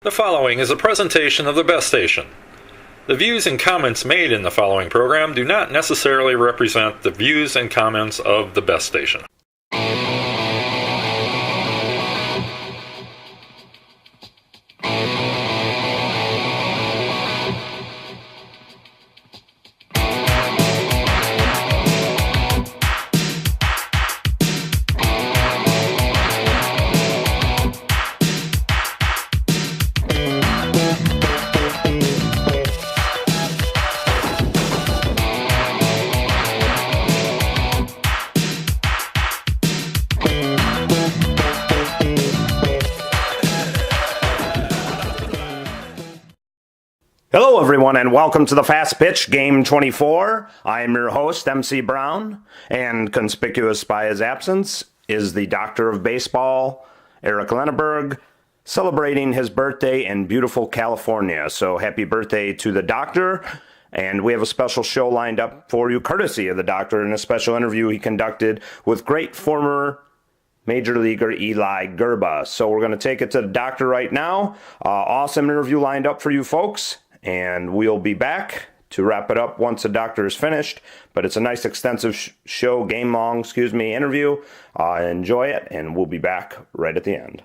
The following is a presentation of the Best Station. The views and comments made in the following program do not necessarily represent the views and comments of the Best Station. Hello, everyone, and welcome to the Fast Pitch Game 24. I am your host, MC Brown, and conspicuous by his absence is the Doctor of Baseball, Eric Grba, celebrating his birthday in beautiful California. So happy birthday to the Doctor, and we have a special show lined up for you, courtesy of the Doctor, in a special interview he conducted with great former Major Leaguer Eli Grba. So we're going to take it to the Doctor right now. Awesome interview lined up for you folks. And we'll be back to wrap it up once the Doctor is finished. But it's a nice extensive interview. Enjoy it, and we'll be back right at the end.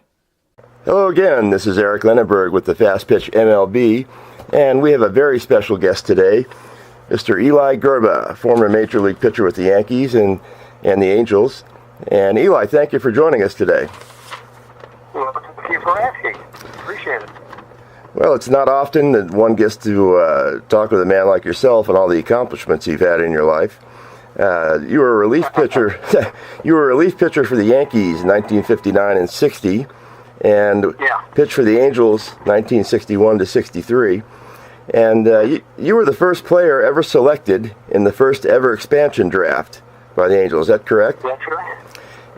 Hello again, this is Eric Grba with the Fast Pitch MLB, and we have a very special guest today, Mr. Eli Grba, former Major League pitcher with the Yankees and the Angels. And Eli, thank you for joining us today. Well, thank you for asking. Appreciate it. Well, it's not often that one gets to talk with a man like yourself and all the accomplishments you've had in your life. You were a relief pitcher. You were a relief pitcher for the Yankees in 1959 and 60, and pitched for the Angels 1961 to 63. And you were the first player ever selected in the first ever expansion draft by the Angels. Is that correct? That's right.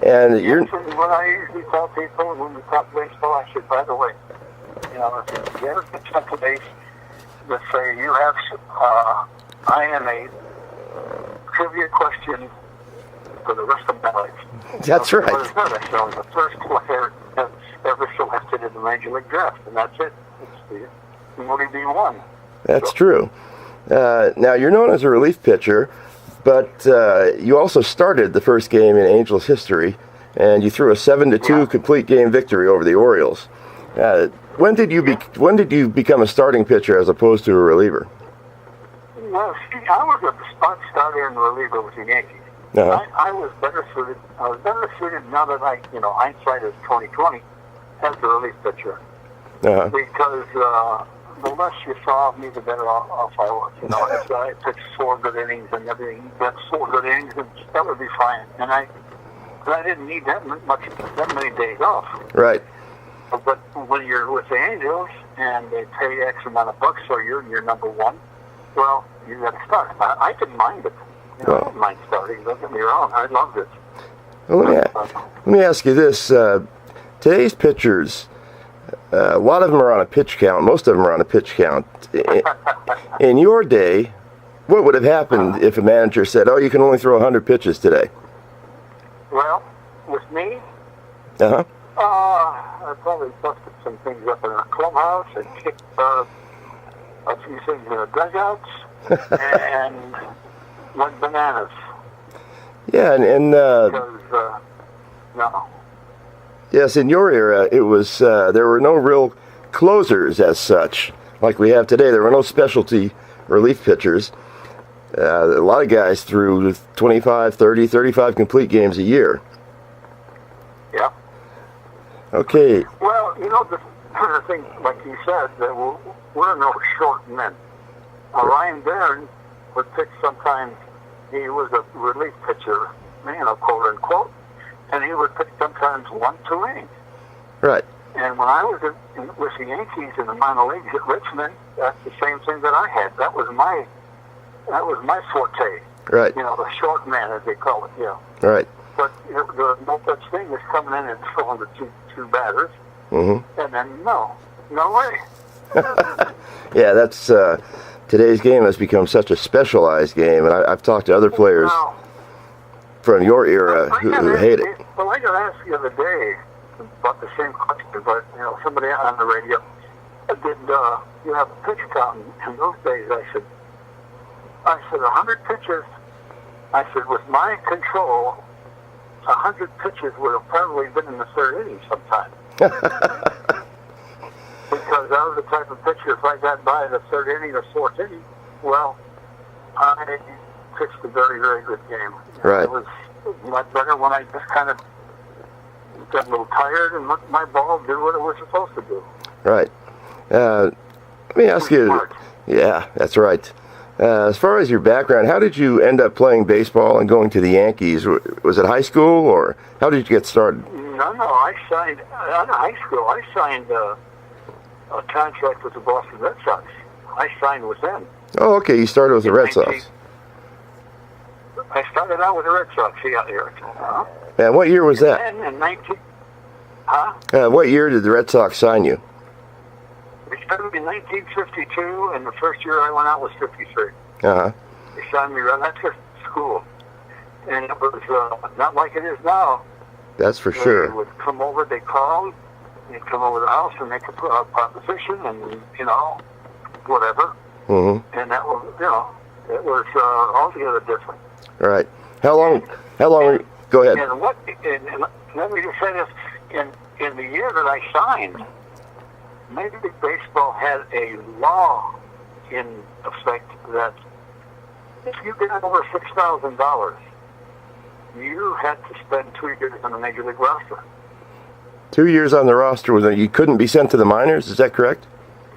And what I usually tell people when we talk baseball, I said, by the way, you know, if you ever get to base, let's say you have, I am a trivia question for the rest of my life. That's right. So I'm the first player ever selected in the Major League Draft, and that's it. It's the only B1. That's true. Now, you're known as a relief pitcher, but you also started the first game in Angels history, and you threw a 7-2 complete game victory over the Orioles. When did you become a starting pitcher as opposed to a reliever? Well, see, I was a spot starter and reliever with the Yankees. Uh-huh. I was better suited. I was better suited now that hindsight is 20/20 as a relief pitcher. Uh-huh. Because the less you saw of me, the better off I was. You know, if I pitched 4 good innings and everything, that's 4 good innings, and that would be fine. And I didn't need that many days off. Right. But when you're with the Angels and they pay X amount of bucks, so you're number one, well, you got to start. I didn't mind it. I didn't mind starting. Don't get me wrong. I loved it. Well, let me ask you this. Today's pitchers, a lot of them are on a pitch count. Most of them are on a pitch count. In your day, what would have happened if a manager said, "Oh, you can only throw 100 pitches today"? Well, with me, I probably busted some things up in our clubhouse and kicked a few things in the dugouts and went bananas. Yeah, because, no. Yes, in your era, it was there were no real closers as such, like we have today. There were no specialty relief pitchers. A lot of guys threw 25, 30, 35 complete games a year. Yeah. Okay. Well, you know, the thing, like you said, that we're no short men. Ryan Barron would pitch sometimes. He was a relief pitcher, quote unquote, and he would pitch sometimes 1-2 innings. Right. And when I was with the Yankees in the minor leagues at Richmond, that's the same thing that I had. That was my forte. Right. You know, the short man, as they call it. Yeah. Right. But there was no such thing as coming in and throwing the two batters. Mm-hmm. And then, no way. Yeah, that's today's game has become such a specialized game, and I've talked to other players from your era who hate it. Well, I got asked the other day about the same question, but somebody on the radio. did you have a pitch count? In those days, I said 100 pitches. I said, with my control, 100 pitches would have probably been in the third inning sometime. Because I was the type of pitcher, if I got by the third inning or fourth inning, well, I pitched a very, very good game. Right. It was much better when I just kind of got a little tired and let my ball do what it was supposed to do. Right. Let me ask you. Smart. Yeah, that's right. As far as your background, how did you end up playing baseball and going to the Yankees? Was it high school, or how did you get started? No, I signed, out of high school, I signed a contract with the Boston Red Sox. I signed with them. Oh, okay. You started with the Red Sox. I started out with the Red Sox, yeah, here. And what year was that? And in What year did the Red Sox sign you? We started in 1952, and the first year I went out was 53. Uh-huh. They signed me right after school. And it was not like it is now. That's for They sure. would come over, they called, they'd come over to the house and make a proposition and, whatever. Mm-hmm. And that was, it was altogether different. All right. How long, go ahead. And let me just say this, in the year that I signed, Major League Baseball had a law in effect that if you got over $6,000, you had to spend 2 years on the Major League roster. 2 years on the roster, you couldn't be sent to the minors, is that correct?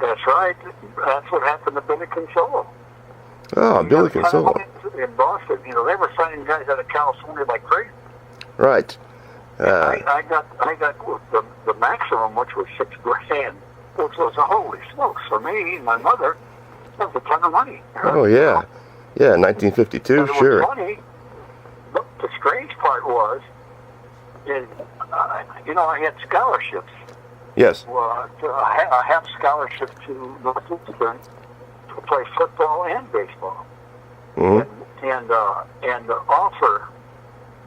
That's right. That's what happened to Billy Consolo. Oh, Billy Consolo. In Boston, they were signing guys out of California like crazy. Right. I got the maximum, which was $6,000, which was a holy smokes for me and my mother. That was a ton of money. Oh, yeah. Yeah, 1952, But it sure. was funny. But the strange part was, I had scholarships. Yes. I have scholarship to Northwestern to play football and baseball. Mm-hmm. And the offer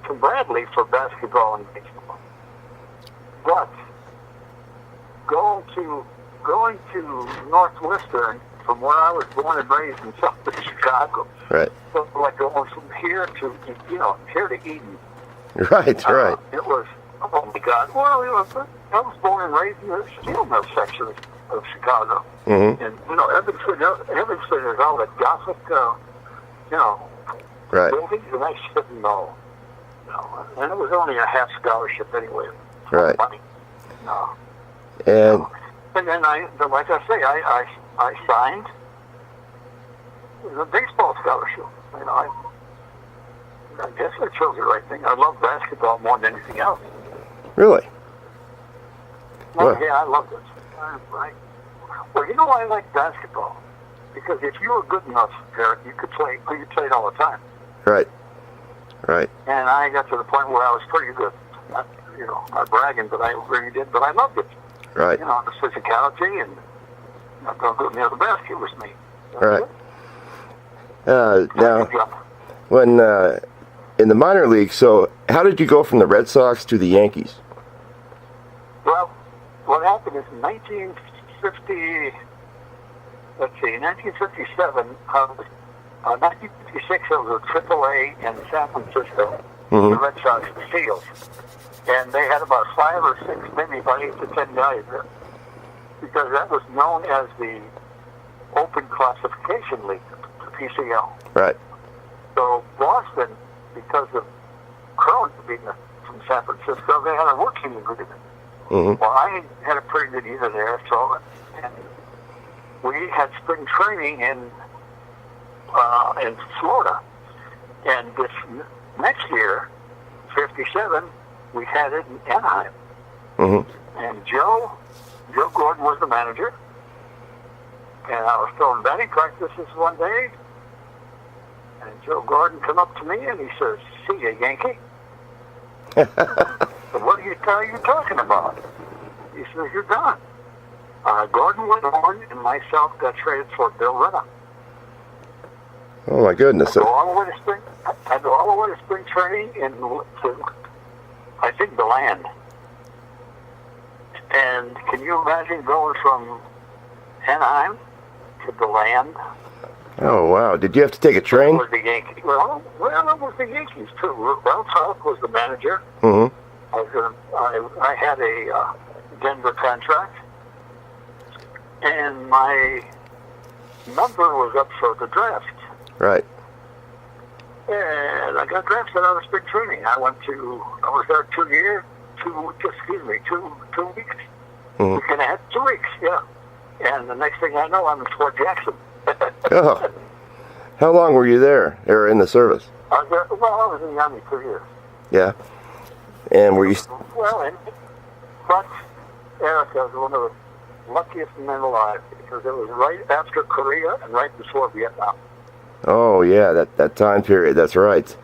to Bradley for basketball and baseball. But going to Northwestern from where I was born and raised in southern Chicago. Right. So like going from here to here to Eden. Right, right. It was, oh my God. Well, I was born and raised in the steel mill section of Chicago. Mm-hmm. And Evanston is all that Gothic, Right. buildings, and I didn't know. And it was only a half scholarship anyway. Right. Money. No. And then like I say, I signed the baseball scholarship. I guess I chose the right thing. I love basketball more than anything else. really? Well, Well. yeah, I love it. Well, I like basketball because if you were good enough, Eric, you could play. You played all the time. Right. Right. And I got to the point where I was pretty good. Not bragging, but I really did. But I loved it. Right. The physicality and don't go near the basket was me. Right. Now, when in the minor league, so how did you go from the Red Sox to the Yankees? Well, what happened is in 1957, 1956, I was at AAA in San Francisco, Mhm. the Red Sox Seals. And they had about 5 or 6, maybe about 8 to 10 guys there. Because that was known as the Open Classification League, the PCL. Right. So Boston, because of Crone being from San Francisco, they had a working agreement. Mm-hmm. Well, I had a pretty good year there, and we had spring training in Florida. And this next year, 57, we had it in Anaheim. Mm-hmm. And Joe Gordon was the manager. And I was throwing batting practices one day. And Joe Gordon come up to me and he says, "See ya, Yankee." So what are you talking about? He says, "You're done." Gordon went on and myself got traded for Bill Renna. Oh my goodness. I go all the way to spring training to, I think, the land. And can you imagine going from Anaheim to the land. Oh, wow. Did you have to take a train? It was the Yankees. Well, it was the Yankees, too. Ralph Houck was the manager. Mm-hmm. I had a Denver contract, and my number was up for the draft. Right. And I got drafted out of spring training. I was there 2 years, 2 weeks. Mm-hmm. Week and a half, 2 weeks, yeah. And the next thing I know, I'm in Fort Jackson. Oh. How long were you there, or in the service? I was in the Army 2 years. Yeah. And were you... Well, but Eric was one of the luckiest men alive, because it was right after Korea and right before Vietnam. Oh, yeah, that time period, that's right.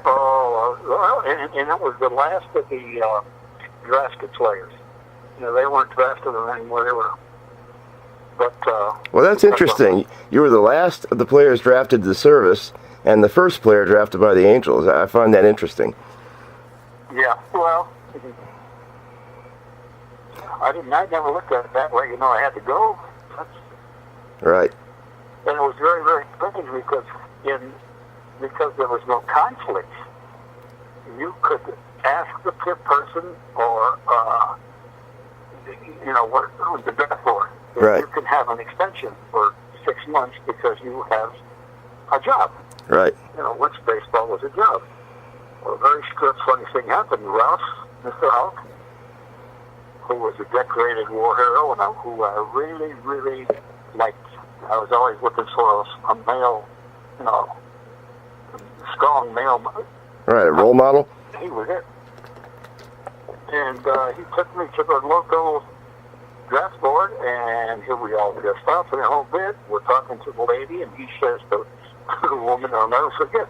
Oh, well, and it was the last of the drafted players. You know, they weren't drafted anymore. They were... But, well, that's interesting. You were the last of the players drafted to the service, and the first player drafted by the Angels. I find that interesting. Yeah, well, I never looked at it that way. You know, I had to go. Right. And it was very, very strange because there was no conflict. You could ask the person or, what the draft board. Right. You can have an extension for 6 months because you have a job. Right. You know, which baseball was a job. Well, a very funny thing happened. Mr. Houck, who was a decorated war hero and who I really, really liked. I was always looking for a male, strong male. Right, a role model? He was it. And he took me to the local draft board, and here we all dressed up in a whole bit. We're talking to the lady, and he says to the woman, I'll never forget,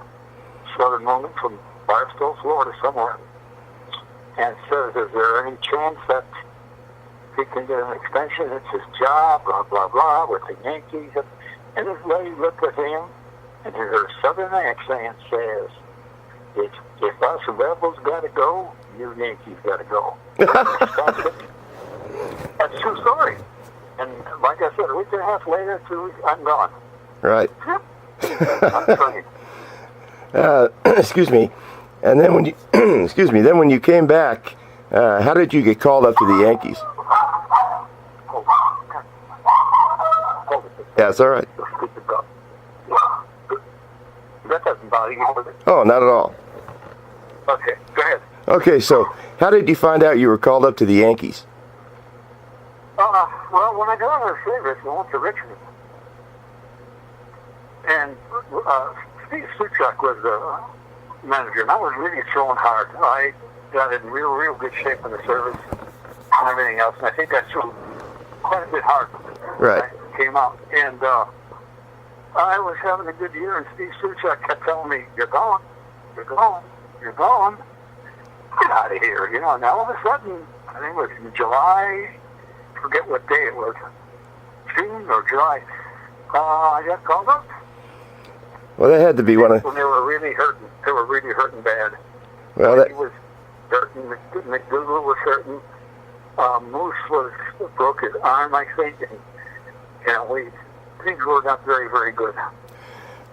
Southern woman from Barstow, Florida, somewhere, and says, is there any chance that he can get an extension? It's his job, blah, blah, blah, with the Yankees. And this lady looked at him, and in her southern accent says, if us rebels got to go, you Yankees got to go. That's a true story. And like I said, a week and a half later, 2 weeks, I'm gone. Right. I'm trained. Excuse me. And then when you came back, how did you get called up to the Yankees? Yeah, it's all right. That doesn't bother you, does it? Oh, not at all. Okay, go ahead. Okay, so how did you find out you were called up to the Yankees? Well, when I got out of the service, I went to Richmond. And Steve Suchak was the manager, and I was really throwing hard. I got in real good shape in the service and everything else, and I think I threw quite a bit hard. Right. I came out, and I was having a good year, and Steve Suchak kept telling me, you're gone, you're gone, you're gone. Get out of here, you know. And all of a sudden, I think it was in July, forget what day it was, June or July, I got called up. Well, that had to be one of... When they were really hurting. They were really hurting bad. Well, He was hurting. McDougal was hurting. Moose broke his arm, I think. And things were not very, very good.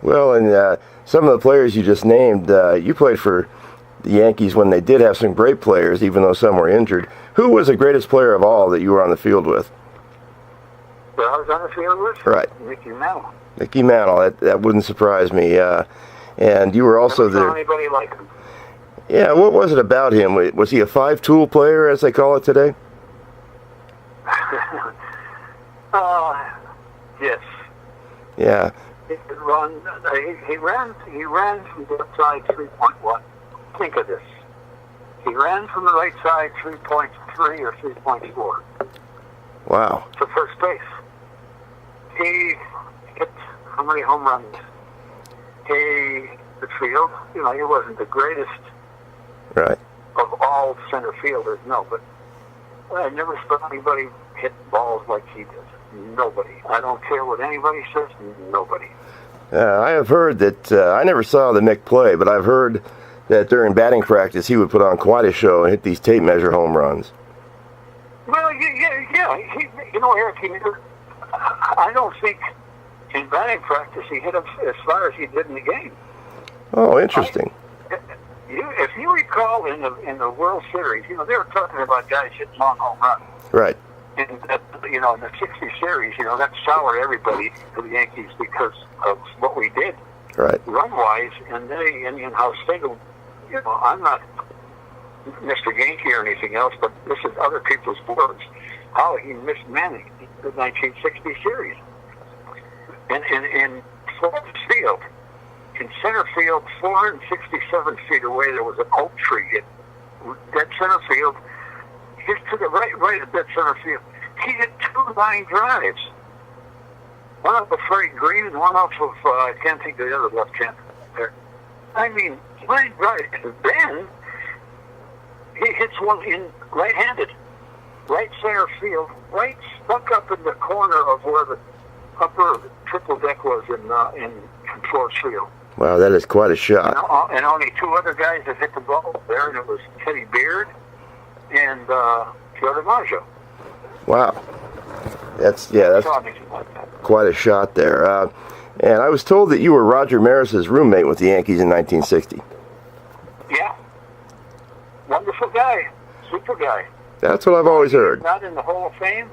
Well, and some of the players you just named, you played for the Yankees when they did have some great players, even though some were injured. Who was the greatest player of all that you were on the field with? That I was on the field with? Right. Mickey Mantle. Mickey Mantle, that wouldn't surprise me. And you were also Never saw there. anybody like him. Yeah, what was it about him? Was he a five-tool player, as they call it today? Yes. Yeah. He ran from the left side 3.1. Think of this. He ran from the right side 3.3 or 3.4. Wow. To first base. He hit how many home runs? The field, he wasn't the greatest Right. of all center fielders, no, but I never saw anybody hit balls like he did. Nobody. I don't care what anybody says, nobody. I have heard that, I never saw the Mick play, but I've heard that during batting practice he would put on quite a show and hit these tape measure home runs. Well, yeah. Eric, he never, I don't think in batting practice he hit him as far as he did in the game. Oh, interesting. If you recall in the World Series, they were talking about guys hitting long home runs. Right. And in the 60 series, that soured everybody to the Yankees because of what we did, Right. run-wise, and how Stengel. I'm not Mr. Yankee or anything else, but this is other people's words. How he mismanaged the 1960 series. And in Ford Field, in center field, 467 feet away, there was an oak tree in dead center field. Just to the right of dead center field. He hit 2 line drives. One off of Freddie Green and one off of, I can't think of the other left-hand there. I mean, line drive. And then he hits one in right-handed, right center field, right stuck up in the corner of where the upper triple deck was in Ford Field. Wow, that is quite a shot. And only 2 other guys that hit the ball there, and it was Teddy Beard and Joe DiMaggio. Wow. That's quite a shot there. And I was told that you were Roger Maris's roommate with the Yankees in 1960. Yeah. Wonderful guy. Super guy. That's what I've always heard. He's not in the Hall of Fame.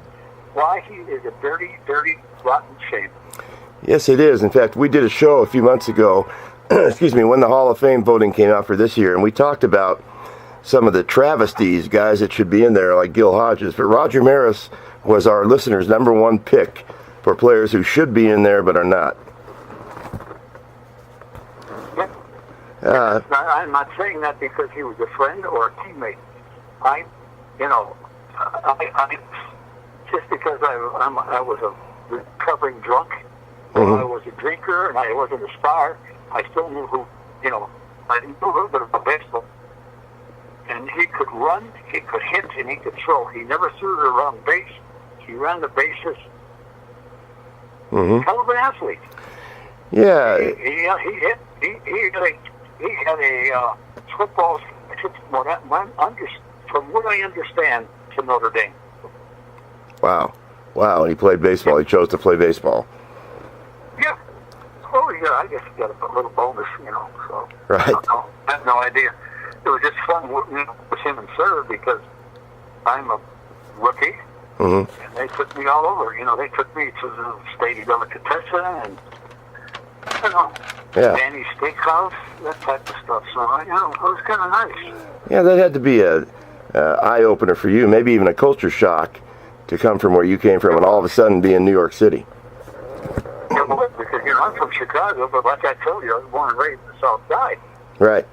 Why? He is a dirty, dirty, rotten shame. Yes, it is. In fact, we did a show a few months ago, excuse me, when the Hall of Fame voting came out for this year, and we talked about some of the travesties, guys that should be in there, like Gil Hodges. But Roger Maris was our listeners' #1 pick for players who should be in there but are not. I'm not saying that because he was a friend or a teammate. I just because I was a recovering drunk, I was a drinker, and I wasn't a star, I still knew I knew a little bit about baseball. And he could run, he could hit, and he could throw. He never threw the wrong base. He ran the bases. Hell of an athlete. Yeah. He had a football, from what I understand, to Notre Dame. Wow. And he played baseball. He chose to play baseball. Yeah. Oh, yeah, I guess he got a little bonus, so. Right. I have no idea. It was just fun with him and Sir because I'm a rookie, and they took me all over. They took me to the State Delicatessen and, Danny's Steakhouse, that type of stuff. So, it was kind of nice. Yeah, that had to be a eye-opener for you, maybe even a culture shock to come from where you came from and all of a sudden be in New York City. Yeah, because, I'm from Chicago, but like I told you, I was born and raised in the South Side. Right.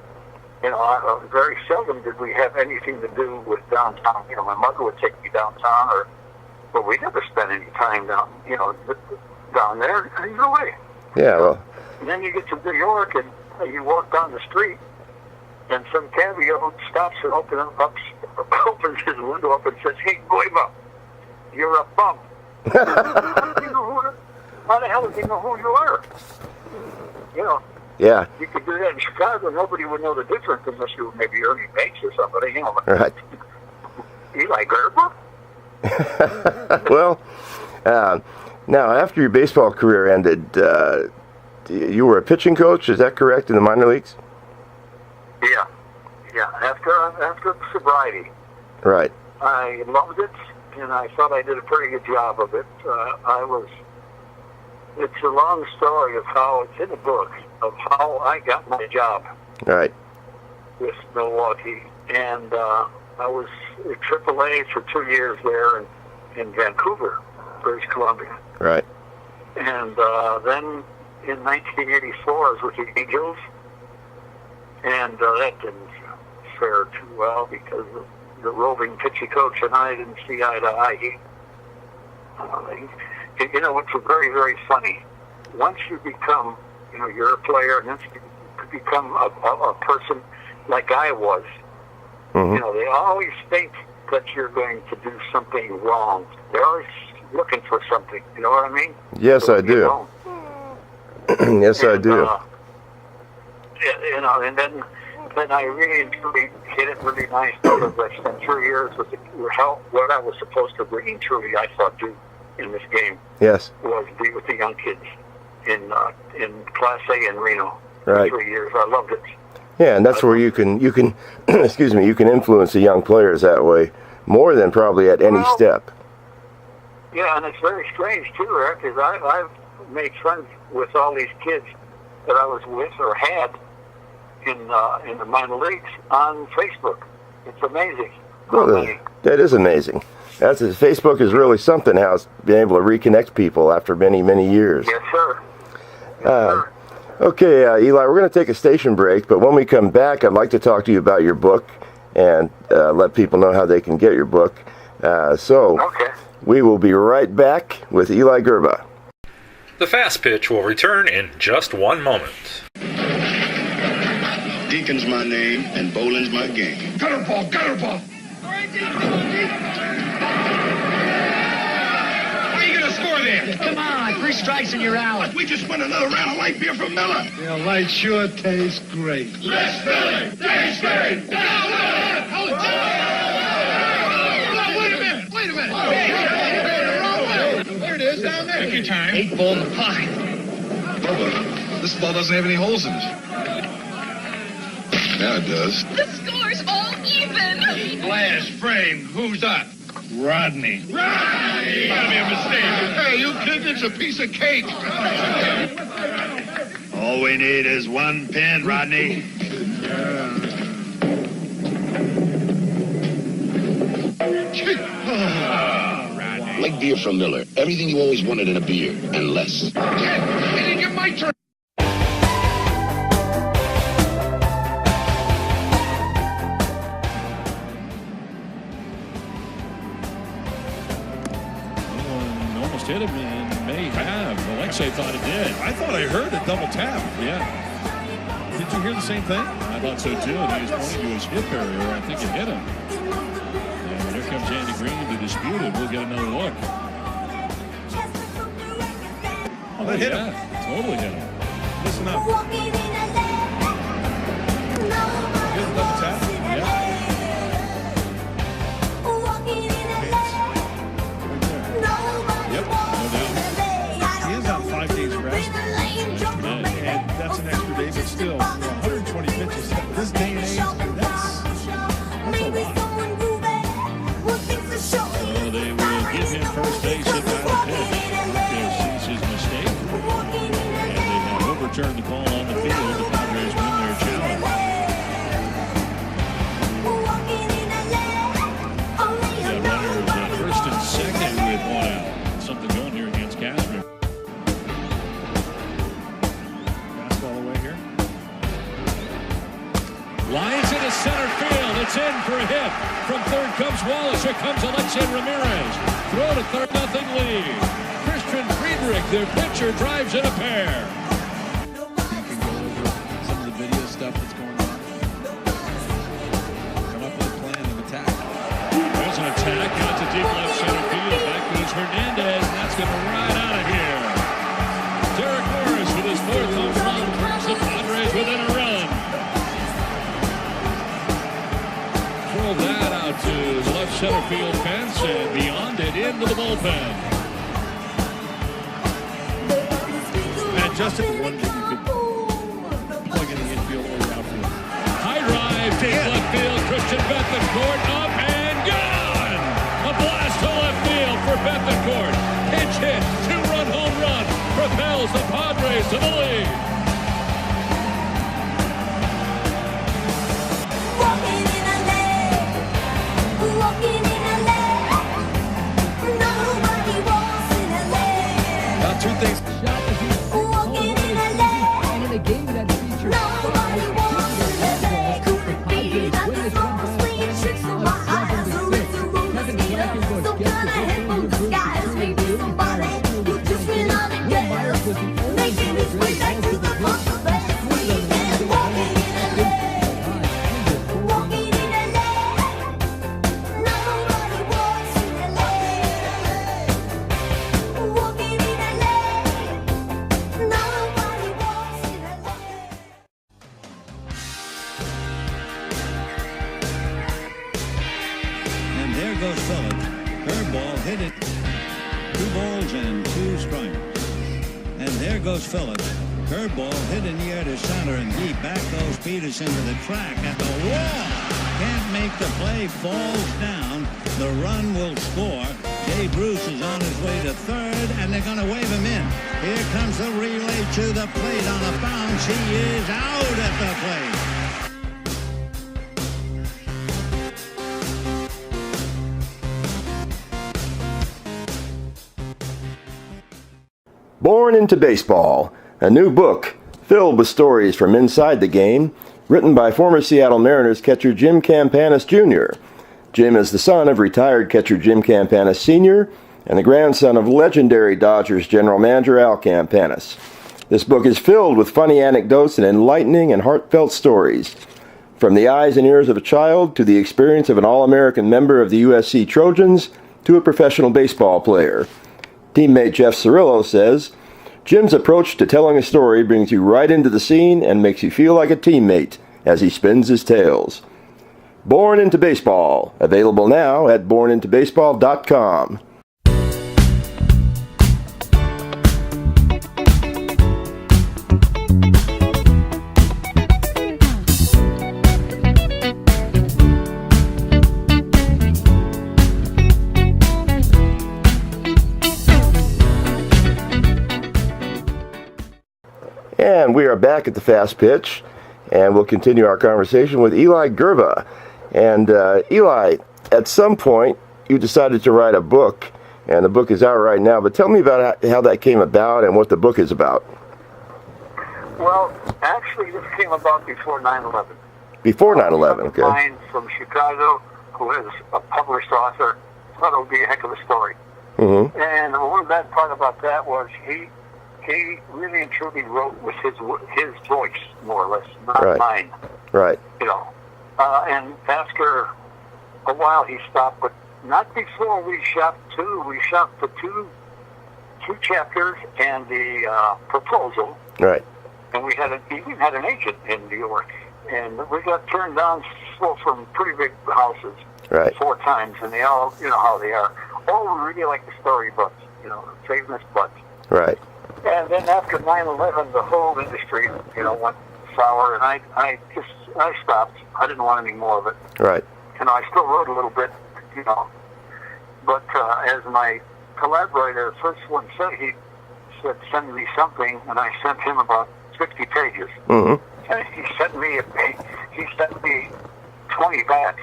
Very seldom did we have anything to do with downtown. My mother would take me downtown, but we never spent any time down there. Either way. Yeah, well. And then you get to New York, and you walk down the street, and some cabbie stops and opens his window up and says, "Hey, Grba, you're a bum." How the hell does he know who you are? Yeah. You could do that in Chicago. Nobody would know the difference unless you were maybe Ernie Banks or somebody. Right. Eli Grba. Well, now after your baseball career ended, you were a pitching coach. Is that correct in the minor leagues? Yeah. After sobriety. Right. I loved it, and I thought I did a pretty good job of it. It's a long story of how it's in the book of how I got my job. Right. With Milwaukee, and I was at AAA for 2 years there in Vancouver, British Columbia. Right. And then in 1984, I was with the Angels, and that didn't fare too well because the roving pitching coach and I didn't see eye to eye. It's very, very funny. Once you become, you're a player, and then you become a person like I was. They always think that you're going to do something wrong. They're always looking for something. You know what I mean? Yes, I do. Yes, I do. And then I really and truly hit it really nice because I spent 3 years with what I was supposed to really and truly, I thought, do in this game Yes. was be with the young kids in Class A in Reno. Right. 3 years. I loved it. Yeah, and that's where you can excuse me, you can influence the young players that way more than probably at any step. Yeah, and it's very strange too, Eric, because I've made friends with all these kids that I was with or had in the minor leagues on Facebook. It's amazing. Well, that is amazing. Facebook is really something, how it's been able to reconnect people after many, many years. Yes, sir. Yes, sir. Okay, Eli, we're going to take a station break, but when we come back, I'd like to talk to you about your book and let people know how they can get your book. Okay. We will be right back with Eli Grba. The Fast Pitch will return in just one moment. Deacon's my name, and bowling's my game. Gutter ball, gutter ball. All right, Deacon, come on, Deacon. How are you going to score there? Come on, 3 strikes and you're out. We just won another round of light beer from Miller. Yeah, light sure tastes great. Let's Philly! Thanks, Philly! Wait a minute. Hey, the wrong way. There it is, down there. Take your time. 8 ball in the pocket. Bubba, this ball doesn't have any holes in it. Now it does. The score's all even. Glass frame. Who's up? Rodney. Rodney! Gotta be a mistake. Hey, you kidding? It's a piece of cake. All we need is one pin, Rodney. Light beer from Miller. Everything you always wanted in a beer, and less. It didn't get my turn. Almost hit him and may have. Alexei thought it did. I thought I heard a double tap. Yeah. Did you hear the same thing? I thought so too. And he was pointing to his hip area. I think it hit him. And here comes Andy Green to dispute it. We'll get another look. Oh, that hit him. Totally hit him. Listen up. Here's the double tap. Yeah. Yep. No doubt. He is on 5 days rest. And that's an extra day, but still, 120 pitches. This day and age, that's a lot. So they will give him first base at battle pitch. Marquez sees his mistake. And they have overturned the call on the field. The Padres win their challenge. Yeah, runners at first and second with 1 out. Something going here against Castro. Fastball away here. Lines into center field. It's in for a hit. From third comes Wallace. Here comes Alexei Ramirez. Throw to third, nothing lead. Christian Friedrich, their pitcher, drives in a pair. You can go over some of the video stuff that's going on. Come up with a plan of attack. There's an attack. Out to deep left center field. Back goes Hernandez, and that's going to ride out of here. Derek Morris with his 4th home run turns the Padres within a run. Drove that out to the left center field fence and beyond it into the bullpen. And Justin, one that you could plug in the infield or the outfield. High drive, deep left field. Christian Bethencourt up and gone. A blast to left field for Bethencourt. Pitch hit, 2-run home run propels the Padres to the lead. Now, 2 things. And in a game that features There goes Phillips. Curveball hit in the air to center and deep. Back goes Peterson to the track at the wall. Can't make the play. Falls down. The run will score. Dave Bruce is on his way to third, and they're going to wave him in. Here comes the relay to the plate on a bounce. He is out at the plate. Born into Baseball, a new book filled with stories from inside the game, written by former Seattle Mariners catcher Jim Campanis Jr. Jim is the son of retired catcher Jim Campanis Sr. and the grandson of legendary Dodgers general manager Al Campanis. This book is filled with funny anecdotes and enlightening and heartfelt stories. From the eyes and ears of a child to the experience of an All-American member of the USC Trojans to a professional baseball player. Teammate Jeff Cirillo says, Jim's approach to telling a story brings you right into the scene and makes you feel like a teammate as he spins his tales. Born into Baseball, available now at bornintobaseball.com. And we are back at the Fast Pitch, and we'll continue our conversation with Eli Grba. And Eli, at some point, you decided to write a book, and the book is out right now. But tell me about how that came about and what the book is about. Well, actually, this came about before 9/11. Before 9/11, okay. A friend from Chicago who is a published author thought it would be a heck of a story. Mm-hmm. And the one bad part about that was he really and truly wrote with his voice, more or less, not mine. Right. You know, and after a while he stopped, but not before we shot two. We shot the two chapters and the proposal. Right. And we even had an agent in New York, and we got turned down from pretty big houses. Right. 4 times, and they all, you know how they are. All really like the story butts, you know, famous butts. Right. And then after 9/11, the whole industry, you know, went sour, and I stopped. I didn't want any more of it. Right. And I still wrote a little bit, you know. But as my collaborator, the first one said, he said, send me something, and I sent him about 60 pages. Mm-hmm. And he sent me 20 back.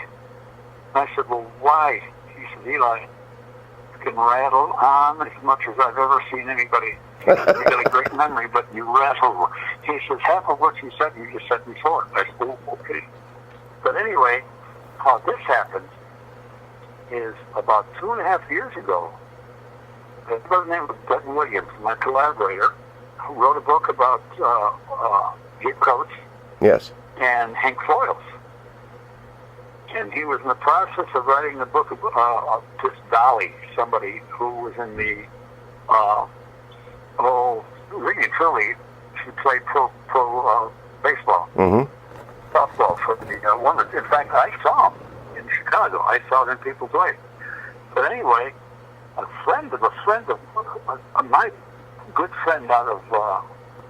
And I said, well, why? He said, Eli, you can rattle on as much as I've ever seen anybody. You got a great memory, but you rattle. He says, half of what you said, you just said before. I said, oh, okay. But anyway, how this happened is about 2.5 years ago, a brother named Doug Williams, my collaborator, who wrote a book about Jake Coates Yes. and Hank Foils. And he was in the process of writing the book of this Dolly, somebody who was in the, really and truly, she played pro baseball, softball for the women. In fact, I saw him in Chicago. I saw them people play. But anyway, a friend of my good friend out of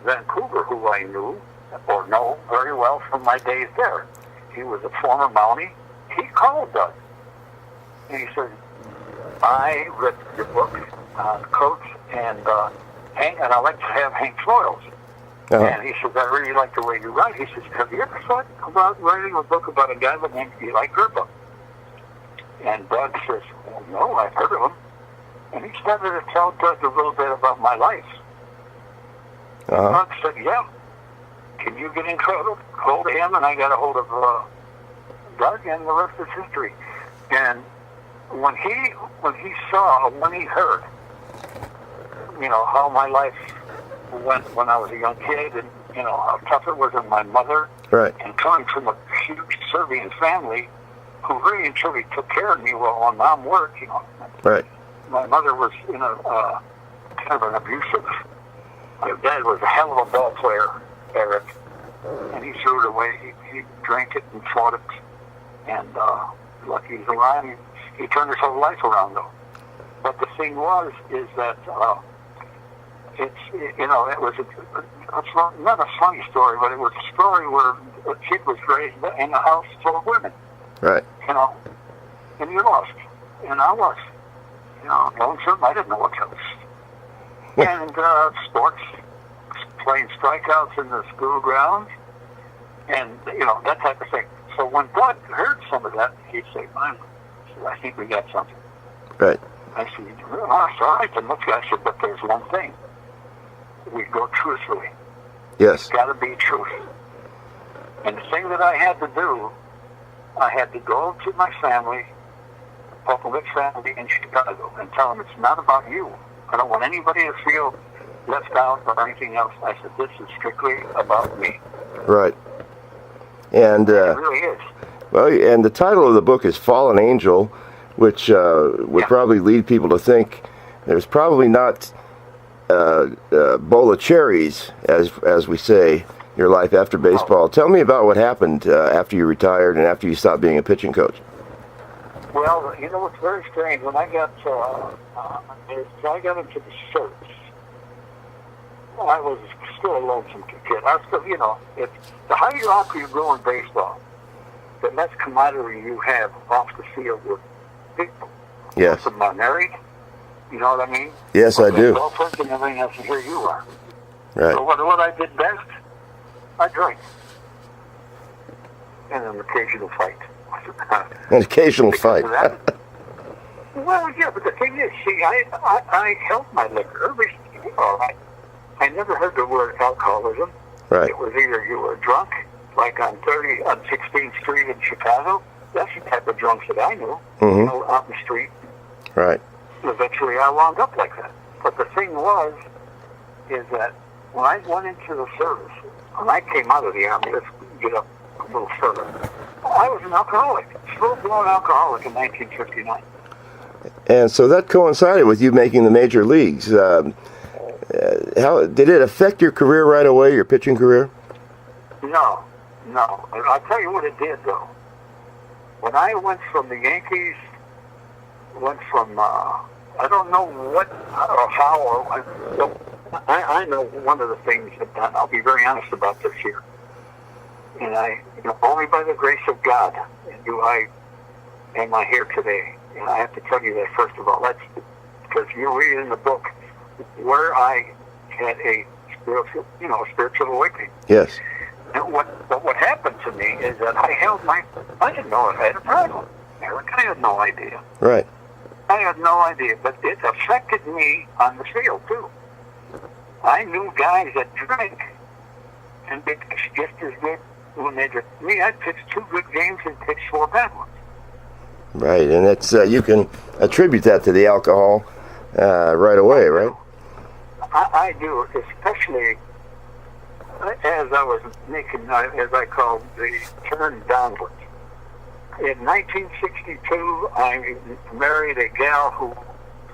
Vancouver, who I knew or know very well from my days there. He was a former Mountie. He called Doug, and he said, I read your book on Coates and Hank, and I'd like to have Hank Foils. Uh-huh. And he says, I really like the way you write. He says, have you ever thought about writing a book about a guy named Eli Grba? And Doug says, well, no, I've heard of him. And he started to tell Doug a little bit about my life. Uh-huh. Doug said, yeah. Can you get in hold of him? And I got a hold of Doug, and the rest is history. And when he heard, you know, how my life went when I was a young kid, and you know how tough it was on my mother, right, and coming from a huge Serbian family who really and truly took care of me while my mom worked, you know. Right. My mother was, you know, kind of an abusive. My dad was a hell of a ball player, Eric, and he threw it away. He drank it and fought it, and lucky he's alive. He turned his whole life around, though. But the thing is that you know, it was not a funny story, but it was a story where a kid was raised in a house full of women. Right. You know, and you lost, and I was. You know, lonesome. I didn't know what that was. And sports, playing strikeouts in the school grounds, and you know that type of thing. So when Bud heard some of that, he'd say, "Man, I think we got something." Right. I said, "Oh, it's all right." And look, I said, "But there's one thing. We go truthfully. Yes. It's got to be truth." And the thing that I had to do, I had to go to my family, Popovich family in Chicago, and tell them it's not about you. I don't want anybody to feel left out or anything else. I said, this is strictly about me. Right. And it really is. Well, and the title of the book is Fallen Angel, which would probably lead people to think there's probably not a bowl of cherries, as we say, your life after baseball. Tell me about what happened after you retired and after you stopped being a pitching coach. Well, you know, it's very strange. When I got into the service, I was still a lonesome kid. I was still, you know, the higher up you go in baseball, the less camaraderie you have off the field with people. Yes. Some are married. You know what I mean? Yes, I do. Girlfriends and everything else, and here you are. Right. So what I did best, I drank. And an occasional fight. An occasional fight. Well, yeah, but the thing is, see, I held my liquor. I never heard the word alcoholism. Right. It was either you were drunk, like on 16th Street in Chicago. That's the type of drunks that I knew, you know, out in the street. Right. Eventually, I wound up like that. But the thing is that when I went into the service, when I came out of the Army, let's get up a little further, I was an alcoholic, full-blown alcoholic in 1959. And so that coincided with you making the major leagues. How did it affect your career right away, your pitching career? No. I'll tell you what it did, though. When I went from the Yankees, I don't know what or how, or I know one of the things that I'll be very honest about this here. And only by the grace of God am I here today. And I have to tell you that first of all. That's because you read in the book where I had a spiritual awakening. Yes. And what happened to me is that I didn't know if I had a problem, Eric. I had no idea. Right. I had no idea, but it affected me on the field too. I knew guys that drank and they pitched just as good when they drank. Me, I pitched 2 good games and pitched 4 bad ones. Right, and it's you can attribute that to the alcohol right away, right? I do, especially as I was making, as I call the turn downwards. In 1962, I married a gal who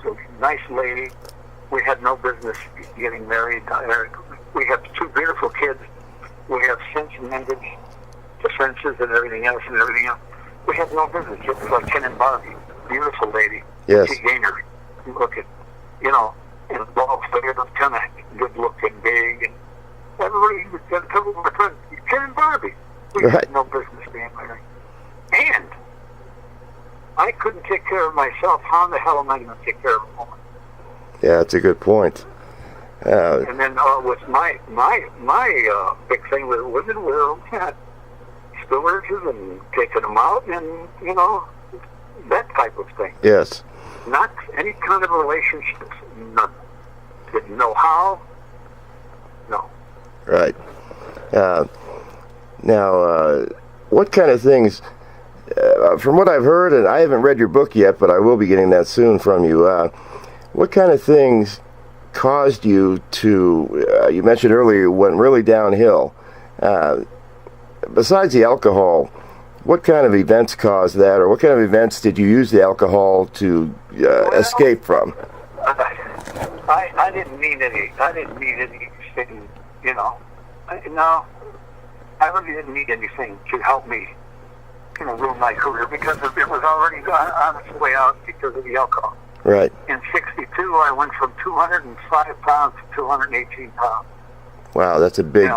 was a nice lady. We had no business getting married. We have 2 beautiful kids. We have since mended the fences and everything else. We had no business. It was like Ken and Barbie. Beautiful lady. Yes. She Gaynor looking, and bald figured, kind of good looking, big, and everybody got a couple of my friends. Ken and Barbie. We had no business being married. And I couldn't take care of myself. How in the hell am I going to take care of a woman? Yeah, that's a good point. And then with my big thing with women, we had stewards and taking them out, and that type of thing. Yes. Not any kind of relationships. None. Didn't know how. No. Right. Now, what kind of things? From what I've heard, and I haven't read your book yet, but I will be getting that soon from you. What kind of things caused you to? You mentioned earlier you went really downhill. Besides the alcohol, what kind of events caused that, or what kind of events did you use the alcohol to escape from? I didn't need any. I didn't need anything. No, I really didn't need anything to help me, ruin my career, because it was already on its way out because of the alcohol. Right. In 62, I went from 205 pounds to 218 pounds. Wow, that's a big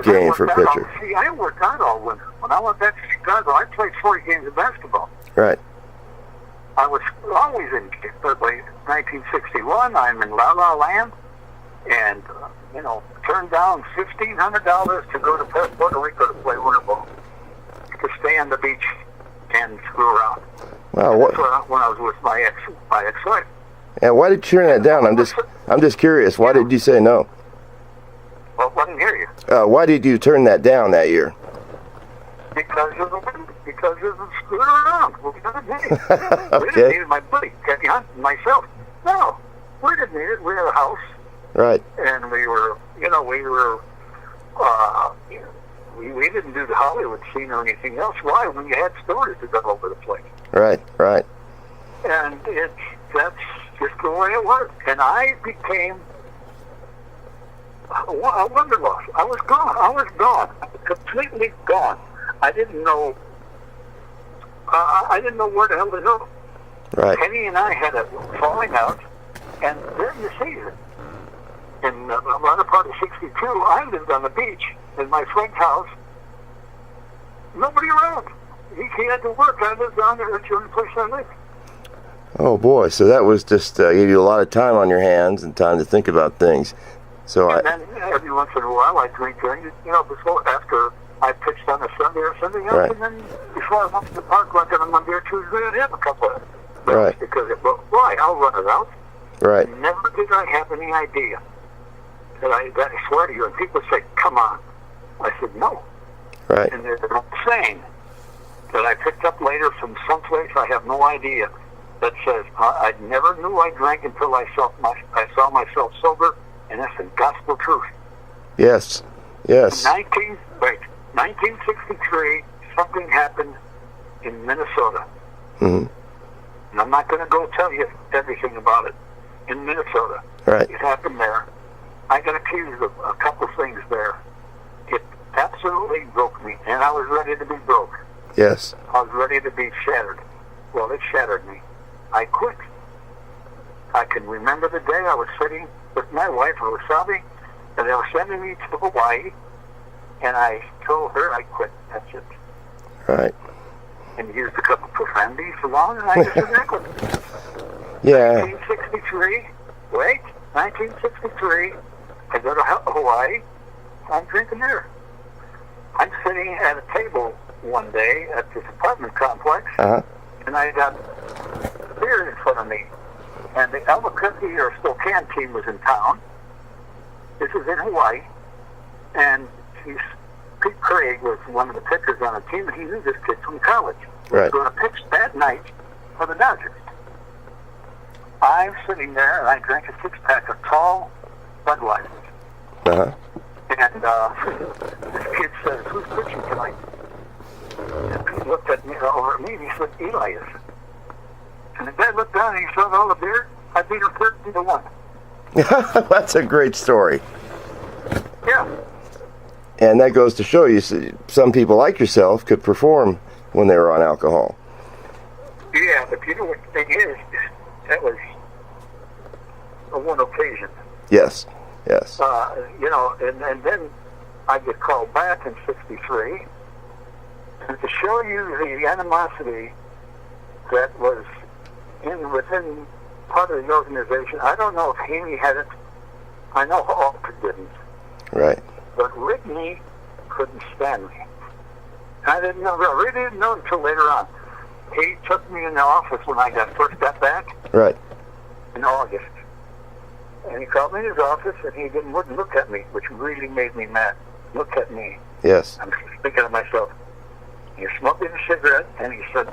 gain for a pitcher. I worked out all winter. When I went back to Chicago, I played 40 games of basketball. Right. I was always in shape. But by 1961, I'm in La La Land, and turned down $1,500 to go to Puerto Rico to play winter ball, to stay on the beach and screw around. Wow. When I was with my ex-wife. And why did you turn that down? I'm just curious. Why did you say no? Well, I didn't hear you. Why did you turn that down that year? Because of the screwing around. We didn't need my buddy, Kenny Hunt, and myself. No, we didn't need it. We had a house. Right. And we didn't do the Hollywood scene or anything else. Why? When you had stories to go over the place. Right. And that's just the way it was. And I became a wanderlust. I was gone. Completely gone. I didn't know where the hell to go. Right. Kenny and I had a falling out, and during the season, in the latter part of 62, I lived on the beach in my friend's house. Nobody around. He had to work. I lived down there. That's the only place I lived. Oh boy, so that was just gave you a lot of time on your hands and time to think about things. And then every once in a while I drink after I pitched on a Sunday or something else, right. And then before I went to the park like on a Monday or Tuesday, I'd have a couple of right. Because why? I'll run it out. Right. Never did I have any idea that I swear to you. And people say, "Come on," I said, "No." Right. And there's an saying that I picked up later from someplace I have no idea that says, "I never knew I drank until I saw myself sober," and that's the gospel truth. Yes. 1963, something happened in Minnesota. Mm-hmm. And I'm not going to go tell you everything about it. In Minnesota. Right. It happened there. I got accused of a couple things there. It absolutely broke me, and I was ready to be broke. Yes. I was ready to be shattered. Well, it shattered me. I quit. I can remember the day I was sitting with my wife, I was sobbing, and they were sending me to Hawaii, and I told her I quit. That's it. Right. And used a couple of profanities for long, and I just said I quit. Yeah. 1963, I go to Hawaii, I'm drinking there. I'm sitting at a table one day at this apartment complex, and I got beer in front of me. And the Albuquerque or Spokane team was in town. This is in Hawaii. And Pete Craig was one of the pitchers on the team, and he knew this kid from college. He was going to pitch that night for the Dodgers. I'm sitting there, and I drank a six-pack of tall Budweisers. And this kid says, "Who's pitching tonight?" And Pete looked at me over at me, and he said, "Eli is." And the guy looked down, and he saw all the beer. I beat him 13-1. That's a great story. Yeah. And that goes to show you, some people like yourself could perform when they were on alcohol. Yeah, but you know what the thing is? That was a one occasion. Yes. And then I get called back in 63. And to show you the animosity that was within part of the organization, I don't know if Haney had it. I know Alter didn't. Right. But Whitney couldn't stand me. I really didn't know until later on. He took me in the office when I first got back. Right. In August. And he called me in his office, and he wouldn't look at me, which really made me mad. Look at me. Yes. I'm thinking to myself, you're smoking a cigarette, and he said,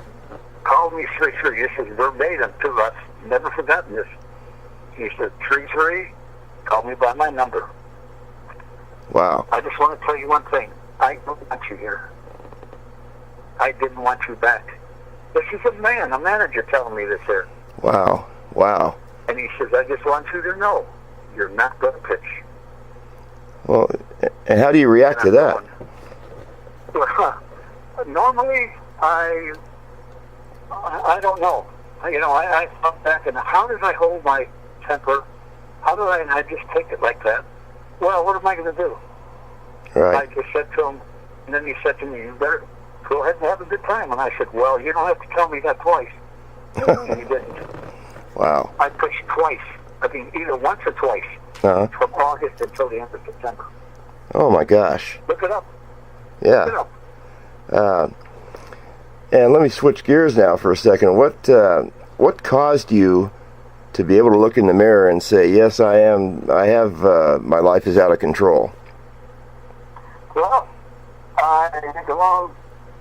call me 3-3. This is verbatim to us. Never forgotten this. He said, 3-3, call me by my number. Wow. I just want to tell you one thing. I don't want you here. I didn't want you back. This is a manager telling me this here. Wow. And he says, I just want you to know, you're not going to pitch. Well, and how do you react to that? Normally, I don't know. I thought back, and how did I hold my temper? How did I just take it like that? Well, what am I going to do? Right. I just said to him, and then he said to me, you better go ahead and have a good time. And I said, well, you don't have to tell me that twice. And he didn't. Wow. I pushed twice. I mean, either once or twice. From August until the end of September. Oh, my gosh. Look it up. Yeah. Look it up. And let me switch gears now for a second. What caused you to be able to look in the mirror and say, yes, my life is out of control? Well, I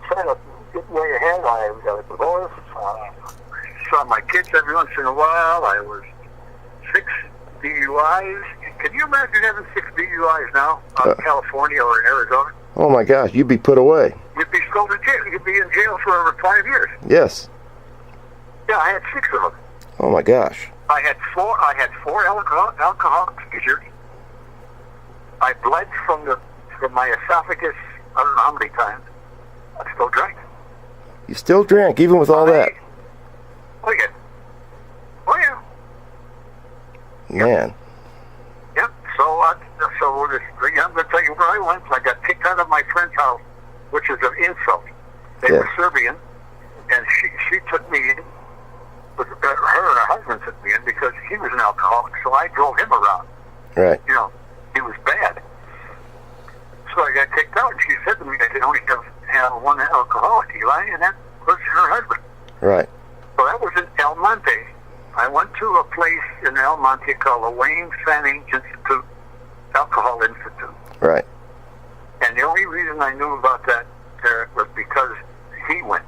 trying to get way ahead. I got a divorce. Saw my kids every once in a while. I was 6 DUIs. Can you imagine having 6 DUIs now out in California or in Arizona? Oh my gosh, you'd be put away. You'd be thrown in jail. You'd be in jail for over 5 years. Yes. Yeah, I had 6 of them. Oh my gosh. I had four alcoholic seizures. I bled from my esophagus. I don't know how many times. I still drank. You still drank, even with all that? Oh yeah. Oh yeah. Man. Yep. So I'm going to tell you where I went. I got kicked out of my friend's house, which is an insult. They were Serbian, and she took me in. Her and her husband took me in because he was an alcoholic, so I drove him around. Right. He was bad. So I got kicked out, and she said to me, I could only have one alcoholic, Eli, and that was her husband. Right. So that was in El Monte. I went to a place in El Monte called the Wayne Fanning Institute, Alcohol Institute. Right. And the only reason I knew about that, Eric, was because he went.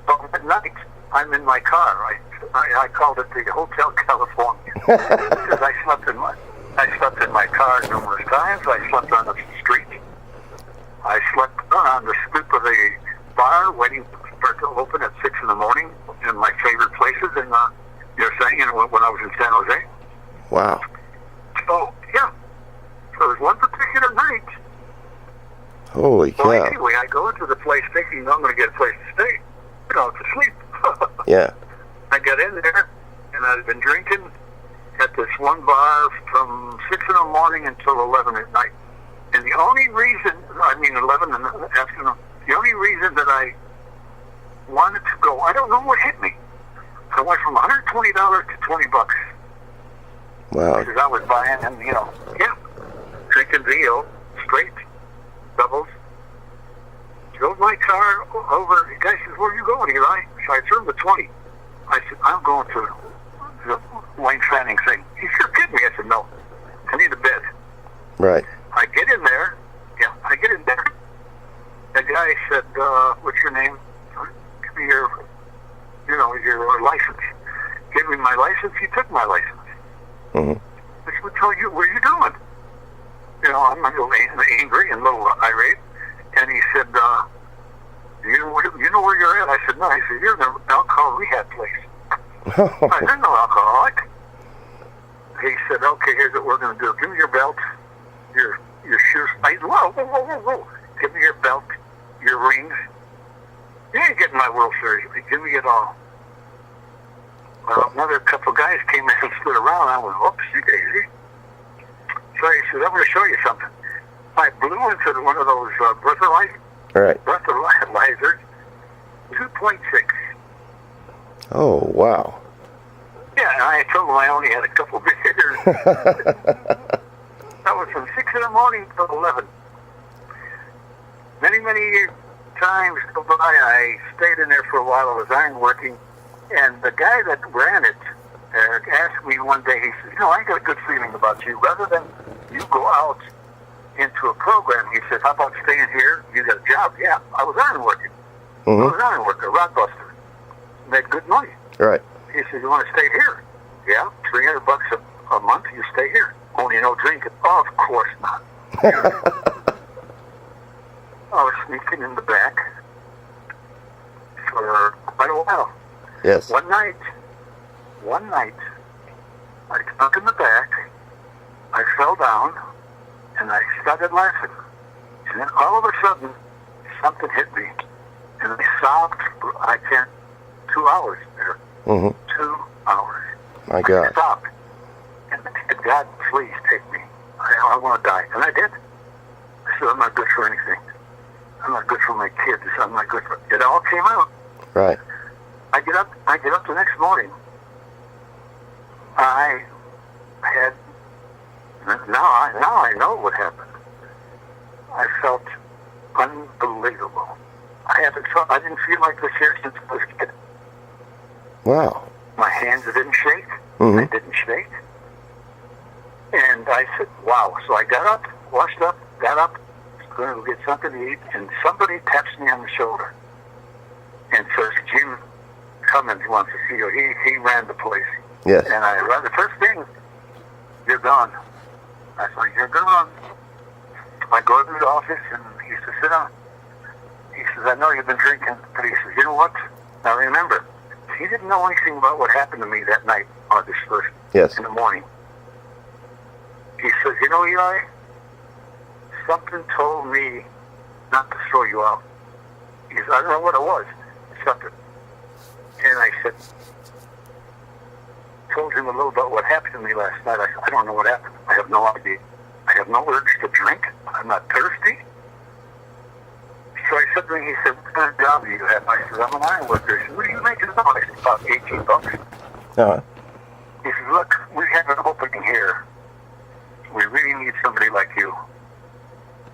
So at night, I'm in my car. I called it the Hotel California because I slept in my car numerous times. I slept on the street. I slept on the stoop of the bar, waiting for it to open at 6 in the morning. In my favorite places, and when I was in San Jose. Wow. So yeah. So there was one particular night. Holy cow. Well, anyway, I go into the place thinking I'm going to get a place to stay, to sleep. Yeah. I got in there, and I'd been drinking at this one bar from 6 in the morning until 11 at night. And the only reason, 11 in the afternoon, the only reason that I wanted to go, I don't know what hit me. I went from $120 to $20. Wow. Because I was buying, and drinking VO, straight, doubles. Drove my car over. The guy says, "Where are you going, Eli?" So I threw him the 20. I said, "I'm going to the Wayne Fanning thing." He said, "You're kidding me." I said, "No, I need a bed." Right. I get in there. Yeah, I get in there. The guy said, "What's your name? Give me your license." Gave me my license. He took my license. Mm-hmm. I said, "What are you doing?" I'm a little angry and a little irate. And he said, you know where you're at? I said, "No." He said, "You're in an alcohol rehab place." I said, "No alcoholic." He said, "Okay, here's what we're going to do. Give me your belt, your shoes." I said, whoa. Give me your belt, your rings. You ain't getting my World Series. Give me it all. Another couple of guys came in and stood around. I went, "Oopsie daisy." So he said, "I'm going to show you something." I blew into one of those breathalyzers. Right. Breathalyzers, 2.6. Oh, wow. Yeah, and I told him I only had a couple of beers. That was from 6 in the morning till 11. Many times go by, I stayed in there for a while. I was ironworking, and the guy that ran it asked me one day, he says, "I got a good feeling about you. Rather than you go out into a program," he said, "how about staying here? You got a job." Yeah, I was ironworking. Mm-hmm. I was ironworker, rod buster. Made good money. Right. He said, "You want to stay here?" Yeah, $300 a month. You stay here. Only no drinking. Oh, of course not. I was sneaking in the back for quite a while. Yes. One night, I stuck in the back. I fell down, and I started laughing. And then all of a sudden, something hit me, and I sobbed for 2 hours there. Mm-hmm. 2 hours. My God. I stopped. And I said, God, please take me. I want to die. And I did. I said, I'm not good for anything. I'm not good for my kids. I'm not good for... It all came out. Right. I get up the next morning. I had... Now I know what happened. I felt unbelievable. I didn't feel like this here since I was a kid. Wow. My hands didn't shake. Mm-hmm. I didn't shake. And I said, wow. So I got up, washed up, got up, going to go get something to eat, and somebody taps me on the shoulder and says, Jim Cummins wants to see you. He ran the place. Yes. And I read the first thing, you're gone. I said, you're gone. I go to the office, and he says, sit down. He says, I know you've been drinking, but he says, you know what? Now remember, he didn't know anything about what happened to me that night, August 1st, yes, in the morning. He says, you know, Eli, something told me not to throw you out. He says, I don't know what it was. Something. And I said, told him a little about what happened to me last night. I said, I don't know what happened. I have no idea. I have no urge to drink. I'm not thirsty. So I said to him, he said, what kind of job do you have? I said, I'm an iron worker. He said, what are you making now? I said, about $18. Uh-huh. He said, look, we have an opening here. We really need somebody like you.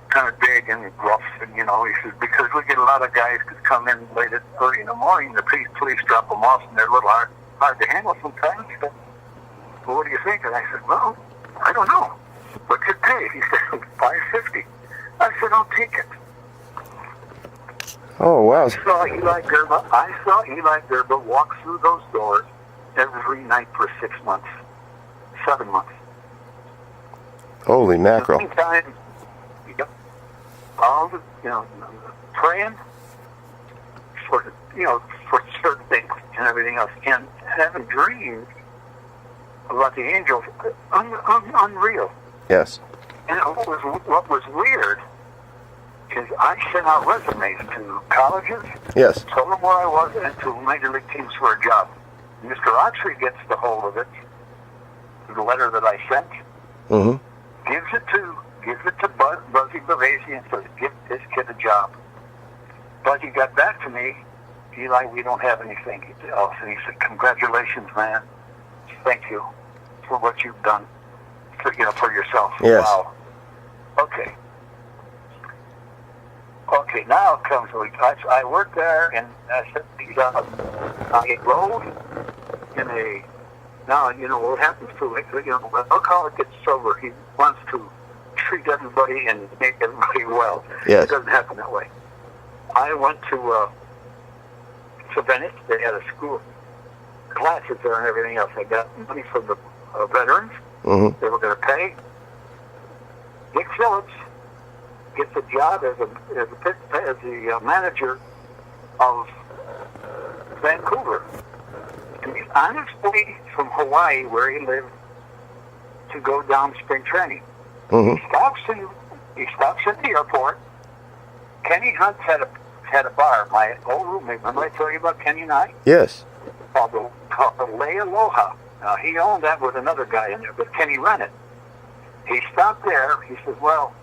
Kind of big and rough, and he says, because we get a lot of guys that come in late at early in the morning, the police drop them off, and they're a little hard to handle sometimes. But, well, what do you think? And I said, well, I don't know. What's it pay? He said, $5.50. I said, I'll take it. Oh, wow. I saw Eli Grba walk through those doors every night for 6 months, 7 months. Holy mackerel. Meantime, all the, praying for certain things and everything else, and having dreams about the angels, unreal. Yes. And what was weird is I sent out resumes to colleges, yes, told them where I was, and to major league teams for a job. Mr. Oxley gets the hold of it, the letter that I sent, mm-hmm, gives it to Buzzy Bavasi and says, give this kid a job. Buzzy got back to me, Eli, we don't have anything else. And he said, congratulations, man. Thank you for what you've done for yourself. Yes. Wow. Okay, now it comes, I worked there, and I said, I enrolled in a, now, what happens to it, when alcoholic gets sober, he wants to treat everybody and make everybody well. Yes. It doesn't happen that way. I went to Venice. They had a school, classes there and everything else. I got money from the veterans. mm-hmm, They were going to pay. Dick Phillips gets a job as the manager of Vancouver. And he's on his way from Hawaii, where he lived, to go down spring training. mm-hmm, He stops at the airport. Kenny Hunt had a bar. My old roommate, remember I told you about Kenny and I? yes, Called the Lay Aloha. Now, he owned that with another guy in there, but Kenny ran it. He stopped there. He said, well,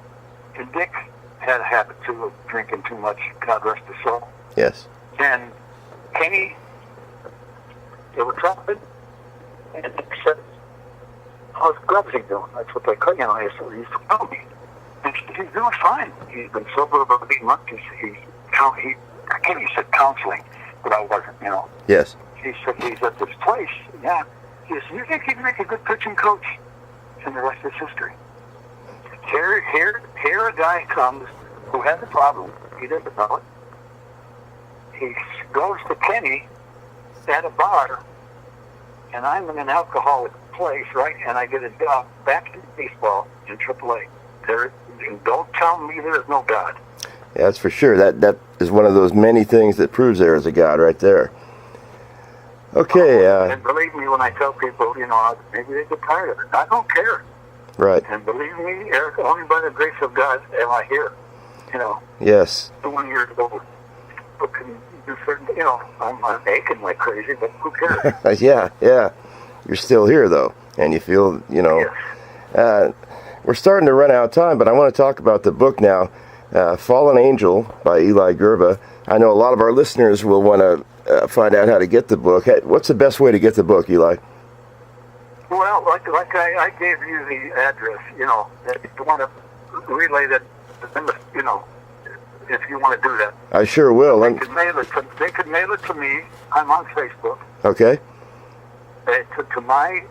and Dick had a habit, too, of drinking too much, God rest his soul. yes, And Kenny, they were talking, and Dick said, how's Grubsy doing? That's what they call, he used to tell me. And he's doing fine. He's been sober about 8 months. Kenny said counseling, but I wasn't, yes. He said he's at this place. Yeah. He said, you think he'd make a good pitching coach? And the rest is history. Here a guy comes who has a problem. He doesn't know it. He goes to Kenny at a bar, and I'm in an alcoholic place, right? And I get a job back in baseball in AAA. Don't tell me there's no God. Yeah, that's for sure. That is one of those many things that proves there is a God right there. Okay. And believe me when I tell people, maybe they get tired of it. I don't care. Right. And believe me, Eric, only by the grace of God am I here. Yes. 21 years old. I'm aching like crazy, but who cares? Yeah. You're still here, though, and you feel, Yes. We're starting to run out of time, but I want to talk about the book now, Fallen Angel by Eli Grba. I know a lot of our listeners will want to find out how to get the book. What's the best way to get the book, Eli? Well, like I gave you the address, if you want to relay that, if you want to do that. I sure will. They could mail it to me. I'm on Facebook. Okay. To my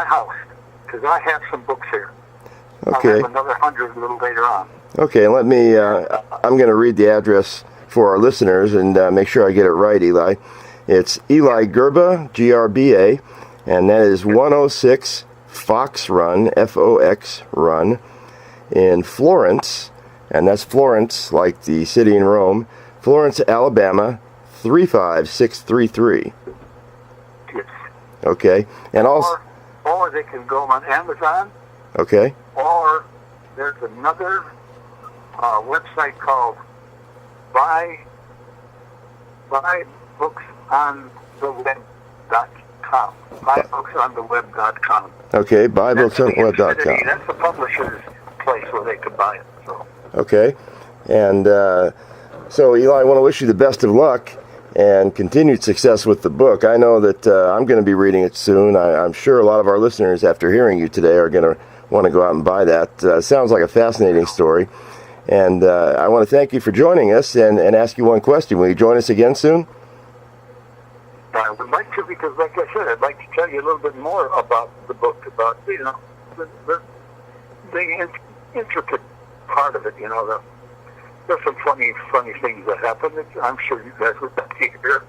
house, because I have some books here. Okay. I'll have another 100 a little later on. Okay, let me, I'm going to read the address for our listeners and make sure I get it right, Eli. It's Eli Grba, Grba, and that is 106 Fox Run, Fox Run, in Florence, and that's Florence, like the city in Rome, Florence, Alabama, 35633. Yes. Okay, and also... Or they can go on Amazon. Okay. Or there's another website called buybooksontheweb.com. Buybooksontheweb.com. Okay, buybooksontheweb.com. That's the publisher's place where they can buy it. So. Okay, and so Eli, I want to wish you the best of luck and continued success with the book. I know that I'm going to be reading it soon. I'm sure a lot of our listeners, after hearing you today, are going to want to go out and buy that. Sounds like a fascinating story. And I want to thank you for joining us and ask you one question. Will you join us again soon? I would like to, because like I said, I'd like to tell you a little bit more about the book, about, the intricate part of it, There's some funny things that happen. I'm sure you guys would like to hear.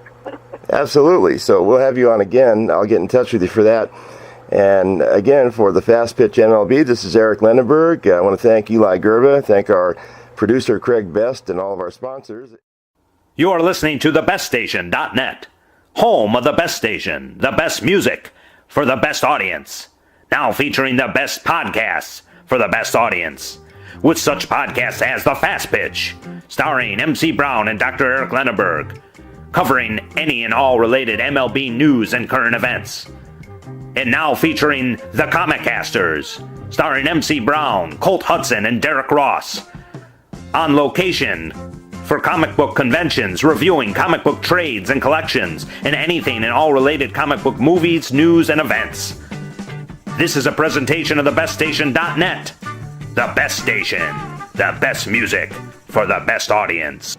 Absolutely. So we'll have you on again. I'll get in touch with you for that. And again, for the Fast Pitch MLB, this is Eric Lendenberg. I want to thank Eli Grba, thank our producer Craig Best, and all of our sponsors. You are listening to thebeststation.net, home of the best station, the best music for the best audience. Now featuring the best podcasts for the best audience. With such podcasts as The Fast Pitch, starring MC Brown and Dr. Eric Lendenberg, covering any and all related MLB news and current events. And now featuring The Comic Casters, starring MC Brown, Colt Hudson, and Derek Ross. On location for comic book conventions, reviewing comic book trades and collections, and anything and all related comic book movies, news, and events. This is a presentation of thebeststation.net. The best station, the best music for the best audience.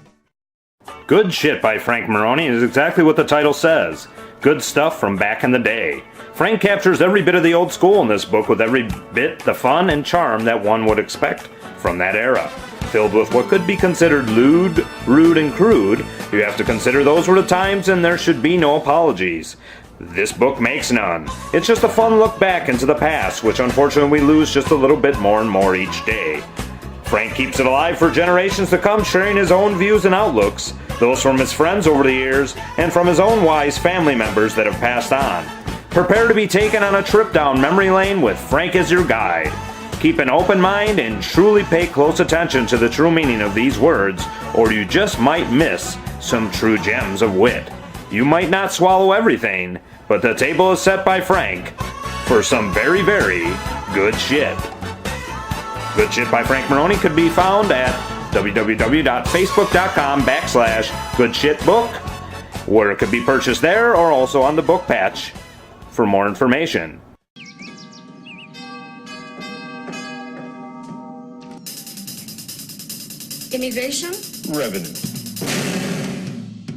Good Shit by Frank Maroney is exactly what the title says. Good stuff from back in the day. Frank captures every bit of the old school in this book with every bit the fun and charm that one would expect from that era. Filled with what could be considered lewd, rude, and crude, you have to consider those were the times and there should be no apologies. This book makes none. It's just a fun look back into the past, which unfortunately we lose just a little bit more and more each day. Frank keeps it alive for generations to come, sharing his own views and outlooks, those from his friends over the years, and from his own wise family members that have passed on. Prepare to be taken on a trip down memory lane with Frank as your guide. Keep an open mind and truly pay close attention to the true meaning of these words, or you just might miss some true gems of wit. You might not swallow everything, but the table is set by Frank for some very, very good shit. Good Shit by Frank Maroney could be found at www.facebook.com/goodshitbook, where it could be purchased there or also on the book patch for more information. Immigration? Revenue.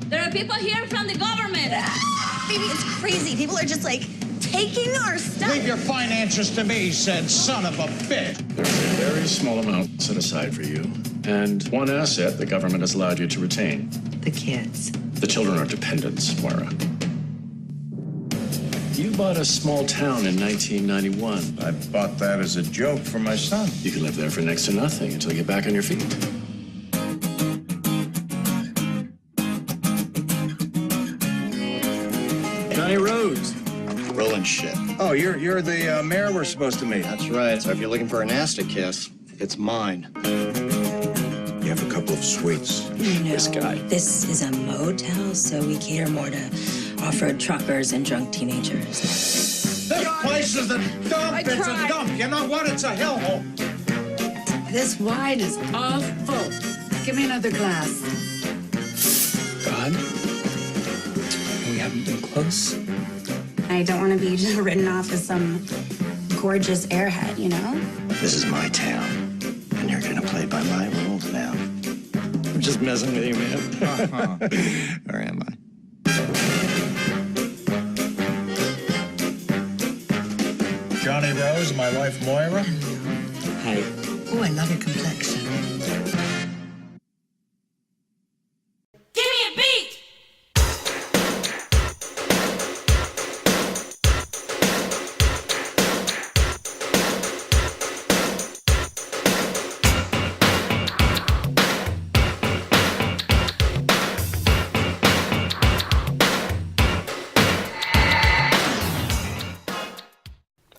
There are people here from the government. Baby, it's crazy. People are just taking our stuff. Leave your finances to me, said son of a bitch. There's a very small amount set aside for you, and one asset the government has allowed you to retain. The kids. The children are dependents, Moira. You bought a small town in 1991. I bought that as a joke for my son. You can live there for next to nothing until you get back on your feet. Johnny Rhodes. Rolling shit. Oh, you're the mayor we're supposed to meet. That's right. So if you're looking for a nasty kiss, it's mine. You have a couple of suites. This guy. This is a motel, so we cater more to off-road truckers and drunk teenagers. This place is a dump. It's a dump. You know what? It's a hellhole. This wine is awful. Give me another glass. God, we haven't been close. I don't want to be just written off as some gorgeous airhead, you know? This is my town, and you're gonna play by my rules now. I'm just messing with you, man. Or am I? Johnny Rose, my wife Moira. Hi. Oh, I love your complexion. Give me a beat!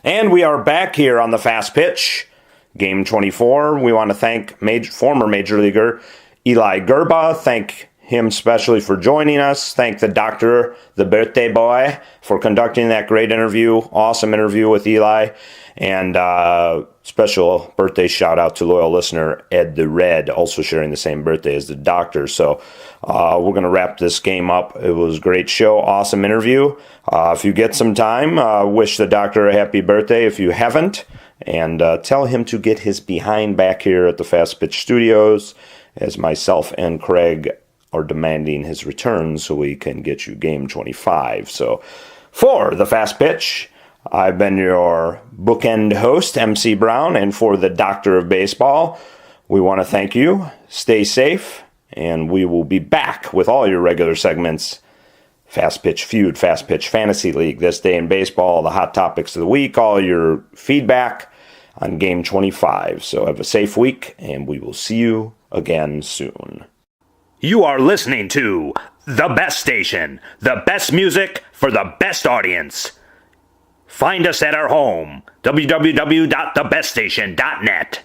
And we are back here on the Fast Pitch, Game 24. We want to thank former Major Leaguer Eli Grba. Thank him specially for joining us. Thank the doctor, the birthday boy, for conducting that great interview. Awesome interview with Eli. And special birthday shout out to loyal listener Ed the Red, also sharing the same birthday as the doctor. So we're going to wrap this game up. It was a great show, awesome interview. If you get some time, wish the doctor a happy birthday if you haven't. And tell him to get his behind back here at the Fast Pitch Studios, as myself and Craig are demanding his return so we can get you Game 25. So for the Fast Pitch, I've been your bookend host, MC Brown, and for the Doctor of Baseball, we want to thank you. Stay safe, and we will be back with all your regular segments. Fast Pitch Feud, Fast Pitch Fantasy League, This Day in Baseball, the hot topics of the week, all your feedback on Game 25. So have a safe week, and we will see you again soon. You are listening to The Best Station, the best music for the best audience. Find us at our home, www.thebeststation.net.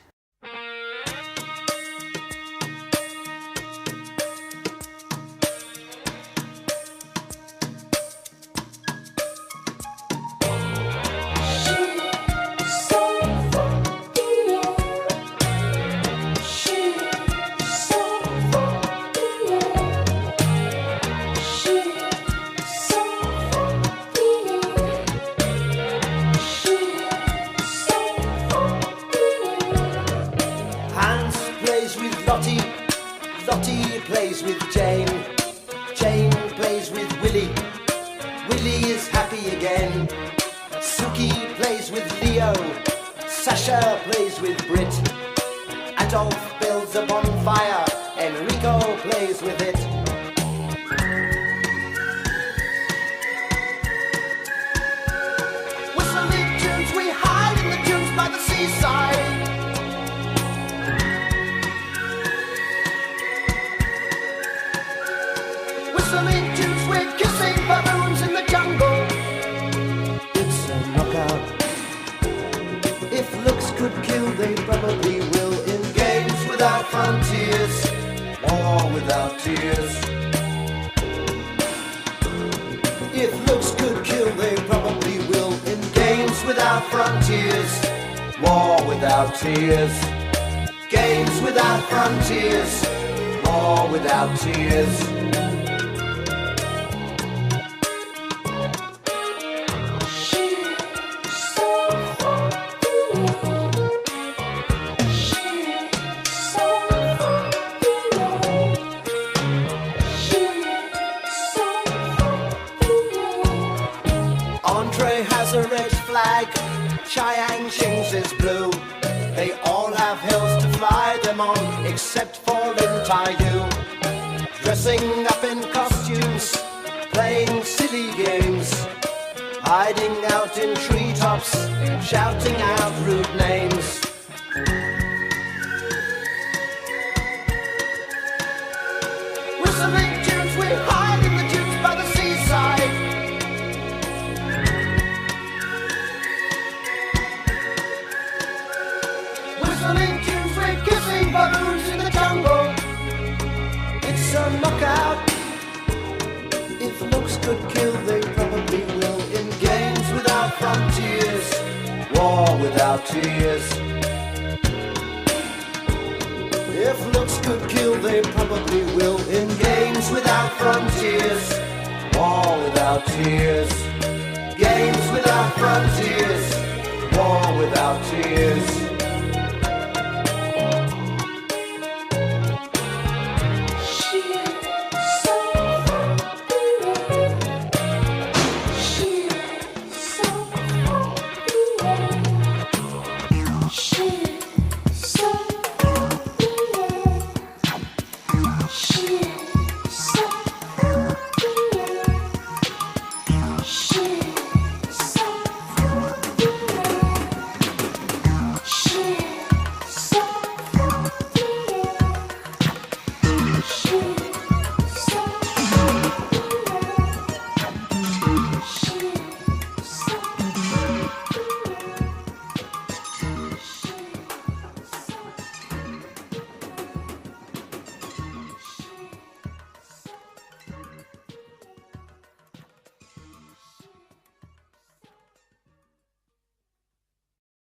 Lottie plays with Jane. Jane plays with Willie. Willie is happy again. Suki plays with Leo. Sasha plays with Brit. Adolf builds a bonfire. Enrico plays with it. Whistling tunes, we hide in the dunes by the seaside. Whistling tunes, we're kissing baboons in the jungle. It's a knockout. If looks could kill, they probably will. In games without frontiers, war without tears. If looks could kill, they probably will. In games without frontiers, war without tears. Games without frontiers, war without tears. Chiang is blue. They all have hills to fly them on, except for in Taiyu. Dressing up in costumes, playing silly games, hiding out in treetops, shouting out rude names. Whistling tunes, we hide in the dunes by the seaside. Whistling tunes, we're kissing baboons in the jungle. knockout. If looks could kill, they probably will. In games without frontiers, war without tears. If looks could kill, they probably will. In games without frontiers, war without tears. Games without frontiers, war without tears. So